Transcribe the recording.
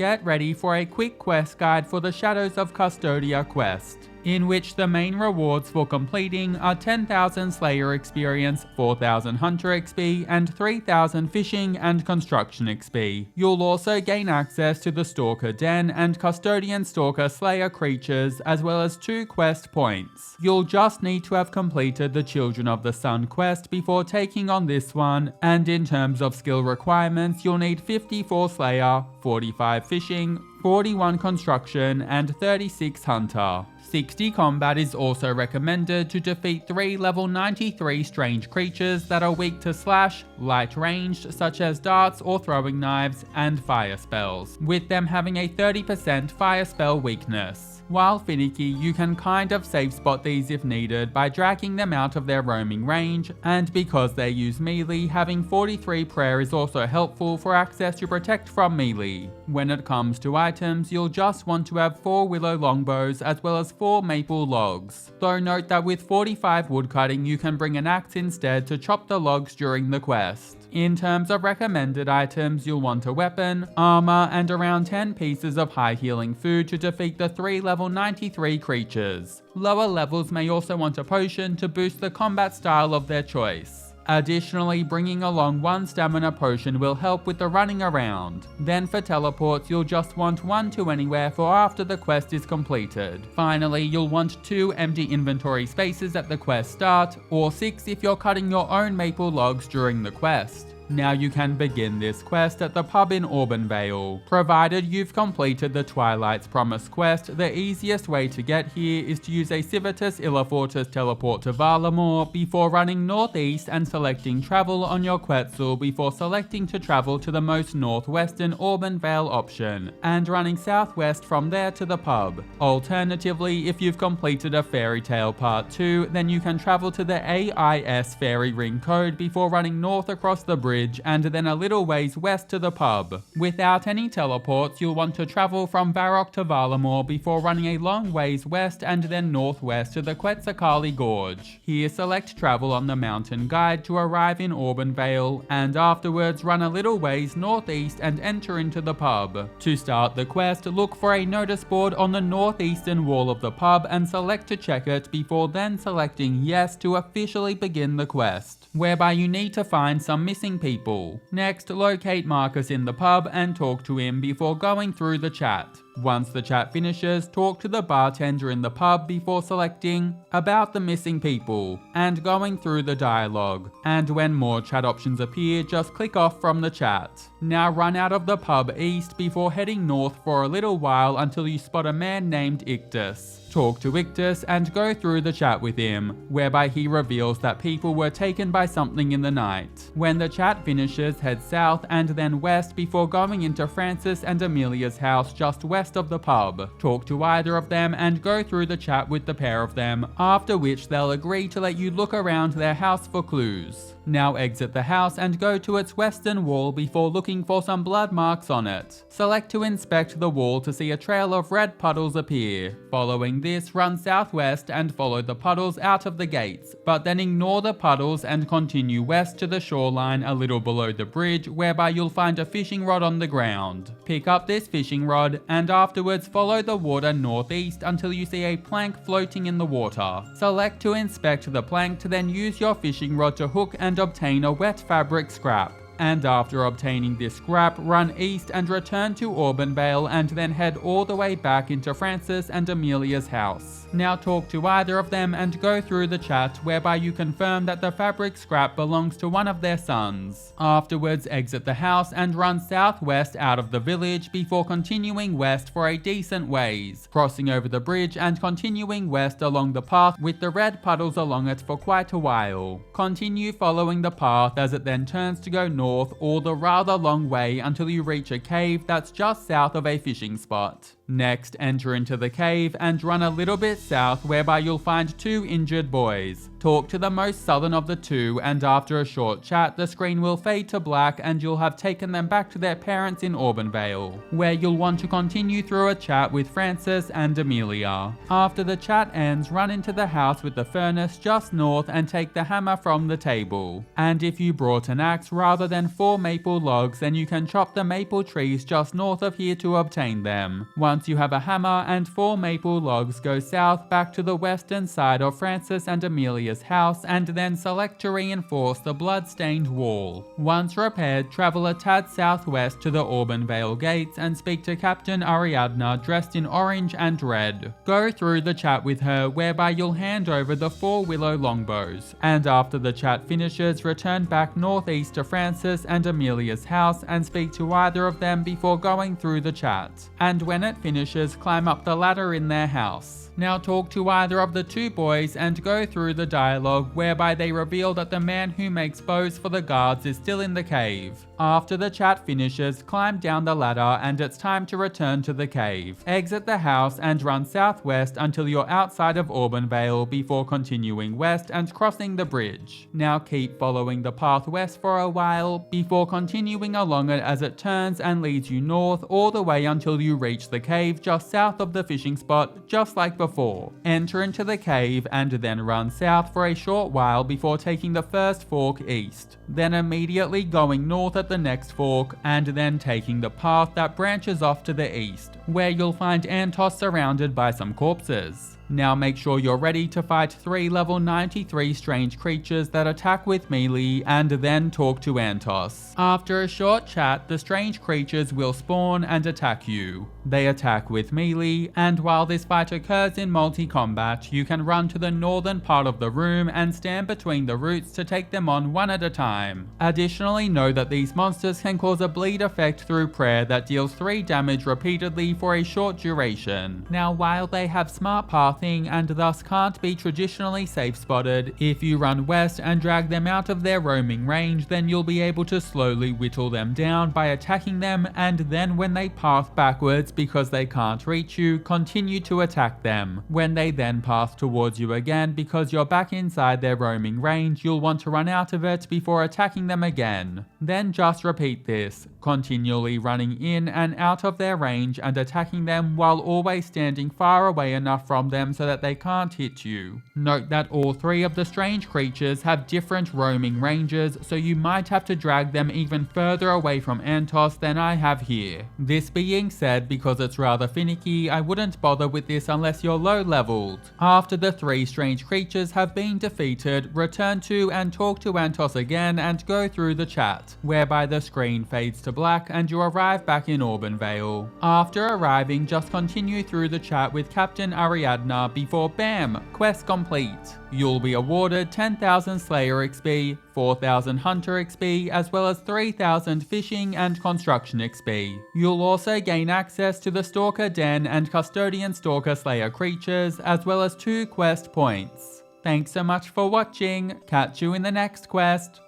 get ready for a quick quest guide for the Shadows of Custodia Quest, in which the main rewards for completing are 10,000 Slayer experience, 4,000 Hunter XP, and 3,000 Fishing and Construction XP. You'll also gain access to the Stalker Den and Custodian Stalker Slayer creatures, as well as 2 quest points. You'll just need to have completed the Children of the Sun quest before taking on this one, and in terms of skill requirements, you'll need 54 Slayer, 45 Fishing, 41 Construction, and 36 Hunter. 60 combat is also recommended to defeat 3 level 93 strange creatures that are weak to slash, light ranged such as darts or throwing knives, and fire spells, with them having a 30% fire spell weakness. While finicky, you can kind of safe spot these if needed by dragging them out of their roaming range, and because they use melee, having 43 prayer is also helpful for access to protect from melee. When it comes to items, you'll just want to have 4 willow longbows as well as 4 maple logs. Though note that with 45 woodcutting you can bring an axe instead to chop the logs during the quest. In terms of recommended items, you'll want a weapon, armor, and around 10 pieces of high healing food to defeat the 3 level 93 creatures. Lower levels may also want a potion to boost the combat style of their choice. Additionally, bringing along 1 stamina potion will help with the running around. Then for teleports, you'll just want 1 to anywhere for after the quest is completed. Finally, you'll want 2 empty inventory spaces at the quest start, or 6 if you're cutting your own maple logs during the quest. Now you can begin this quest at the pub in Auburn Provided you've completed the Twilight's Promise quest, the easiest way to get here is to use a Civitas Illifortis teleport to Varlamore before running northeast and selecting travel on your Quetzal before selecting to travel to the most northwestern Auburn Vale option, and running southwest from there to the pub. Alternatively, if you've completed a Fairy Tale Part 2, then you can travel to the AIS Fairy Ring Code before running north across the bridge and then a little ways west to the pub. Without any teleports, you'll want to travel from Varrock to Varlamore before running a long ways west and then northwest to the Quetzalcoatl Gorge. Here select travel on the mountain guide to arrive in Auburn Vale, and afterwards run a little ways northeast and enter into the pub. To start the quest, look for a notice board on the northeastern wall of the pub and select to check it before then selecting yes to officially begin the quest, whereby you need to find some missing people. Next, locate Marcus in the pub and talk to him before going through the chat. Once the chat finishes, talk to the bartender in the pub before selecting about the missing people and going through the dialogue. And when more chat options appear, just click off from the chat. Now run out of the pub east before heading north for a little while until you spot a man named Ictus. Talk to Ictus and go through the chat with him, whereby he reveals that people were taken by something in the night. When the chat finishes, head south and then west before going into Francis and Amelia's house just west of the pub. Talk to either of them and go through the chat with the pair of them, after which they'll agree to let you look around their house for clues. Now exit the house and go to its western wall before looking for some blood marks on it. Select to inspect the wall to see a trail of red puddles appear. Following this, run southwest and follow the puddles out of the gates, but then ignore the puddles and continue west to the shoreline a little below the bridge, whereby you'll find a fishing rod on the ground. Pick up this fishing rod and afterwards follow the water northeast until you see a plank floating in the water. Select to inspect the plank to then use your fishing rod to hook and obtain a wet fabric scrap. And after obtaining this scrap, run east and return to Auburn Vale and then head all the way back into Francis and Amelia's house. Now talk to either of them and go through the chat, whereby you confirm that the fabric scrap belongs to one of their sons. Afterwards, exit the house and run southwest out of the village before continuing west for a decent ways, crossing over the bridge and continuing west along the path with the red puddles along it for quite a while. Continue following the path as it then turns to go north all the rather long way until you reach a cave that's just south of a fishing spot. Next, enter into the cave and run a little bit south, whereby you'll find 2 injured boys. Talk to the most southern of the 2, and after a short chat, the screen will fade to black and you'll have taken them back to their parents in Auburndale, where you'll want to continue through a chat with Francis and Amelia. After the chat ends, run into the house with the furnace just north and take the hammer from the table. And if you brought an axe rather than 4 maple logs, then you can chop the maple trees just north of here to obtain them. Once you have a hammer and 4 maple logs, go south back to the western side of Francis and Amelia's house and then select to reinforce the blood-stained wall. Once repaired, travel a tad southwest to the Auburndale gates and speak to Captain Ariadna dressed in orange and red. Go through the chat with her, whereby you'll hand over the 4 willow longbows, and after the chat finishes, return back northeast to Francis and Amelia's house and speak to either of them before going through the chat. And when it finishes, climb up the ladder in their house. Now talk to either of the 2 boys and go through the dialogue whereby they reveal that the man who makes bows for the guards is still in the cave. After the chat finishes, climb down the ladder and it's time to return to the cave. Exit the house and run southwest until you're outside of Auburndale before continuing west and crossing the bridge. Now keep following the path west for a while before continuing along it as it turns and leads you north all the way until you reach the cave just south of the fishing spot, just like before. Enter into the cave and then run south for a short while before taking the first fork east, then immediately going north at the next fork and then taking the path that branches off to the east, where you'll find Antos surrounded by some corpses. Now make sure you're ready to fight 3 level 93 strange creatures that attack with melee and then talk to Antos. After a short chat, the strange creatures will spawn and attack you. They attack with melee, and while this fight occurs in multi-combat, you can run to the northern part of the room and stand between the roots to take them on one at a time. Additionally, know that these monsters can cause a bleed effect through prayer that deals 3 damage repeatedly for a short duration. Now while they have smart pathing and thus can't be traditionally safe spotted, if you run west and drag them out of their roaming range, then you'll be able to slowly whittle them down by attacking them, and then when they path backwards because they can't reach you, continue to attack them. When they then path towards you again because you're back inside their roaming range, you'll want to run out of it before attacking them again. Then just repeat this, continually running in and out of their range and attacking them while always standing far away enough from them so that they can't hit you. Note that all 3 of the strange creatures have different roaming ranges, so you might have to drag them even further away from Antos than I have here. This being said, because it's rather finicky, I wouldn't bother with this unless you're low leveled. After the 3 strange creatures have been defeated, return to and talk to Antos again and go through the chat, whereby the screen fades to black and you arrive back in Auburndale. After arriving, just continue through the chat with Captain Ariadna before BAM! Quest complete. You'll be awarded 10,000 Slayer XP, 4,000 Hunter XP, as well as 3,000 Fishing and Construction XP. You'll also gain access to the Stalker Den and Custodian Stalker Slayer creatures, as well as 2 quest points. Thanks so much for watching, catch you in the next quest.